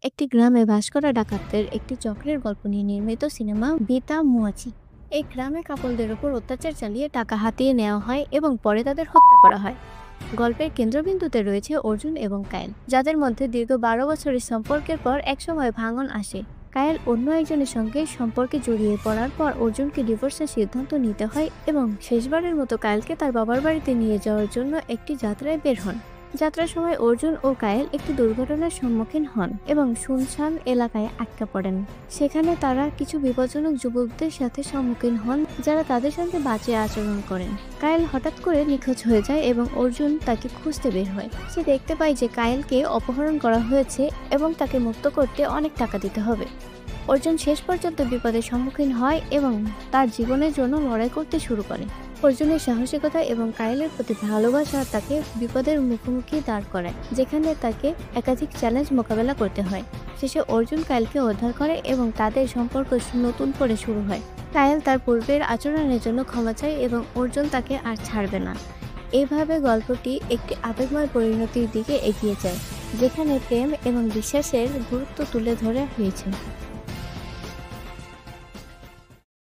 একটি গ্রামে বাস করা ডাকাতদের একটি চক্রের গল্প নিয়ে নির্মিত সিনেমা বিতা মুয়াচি। এই গ্রামে কাপলদের উপর অত্যাচার চালিয়ে টাকা হাতিয়ে নেওয়া হয় এবং পরে তাদের হত্যা করা হয়। গল্পের কেন্দ্রবিন্দুতে রয়েছে অর্জুন এবং কায়েল, যাদের মধ্যে দীর্ঘ 12 বছরের সম্পর্কের পর একসময় ভাঙন আসে। কায়েল অন্য একজনের সঙ্গে সম্পর্কে জড়িয়ে পড়ার পর অর্জুনকে ডিভোর্সের সিদ্ধান্ত নিতে হয় এবং শেষবারের মতো কায়েলকে তার বাবার বাড়িতে নিয়ে যাওয়ার জন্য একটি যাত্রায় বের হন। যাত্রার সময় অর্জুন ও কায়েল একটি দুর্ঘটনার সম্মুখীন হন এবং শুনশান এলাকায় আটকা পড়েন। সেখানে তারা কিছু বিপজ্জনক যুবকদের সাথে সম্মুখীন হন, যারা তাদের সঙ্গে বাজে আচরণ করেন। কায়েল হঠাৎ করে নিখোঁজ হয়ে যায় এবং অর্জুন তাকে খুঁজতে বের হয়। সে দেখতে পায় যে কায়েলকে অপহরণ করা হয়েছে এবং তাকে মুক্ত করতে অনেক টাকা দিতে হবে। অর্জুন শেষ পর্যন্ত বিপদের সম্মুখীন হয় এবং তার জীবনের জন্য লড়াই করতে শুরু করে। অর্জুনের সাহসিকতা এবং কায়েলের প্রতি ভালোবাসা তাকে বিপদের মুখোমুখি দাঁড় করায়, যেখানে তাকে একাধিক চ্যালেঞ্জ মোকাবেলা করতে হয়। শেষে অর্জুন কায়েলকে উদ্ধার করে এবং তাদের সম্পর্ক নতুন করে শুরু হয়। কায়েল তার পূর্বের আচরণের জন্য ক্ষমা চায় এবং অর্জুন তাকে আর ছাড়বে না। এইভাবে গল্পটি একটি আবেগময় পরিণতির দিকে এগিয়ে যায়, যেখানে প্রেম এবং বিশ্বাসের গুরুত্ব তুলে ধরা হয়েছে।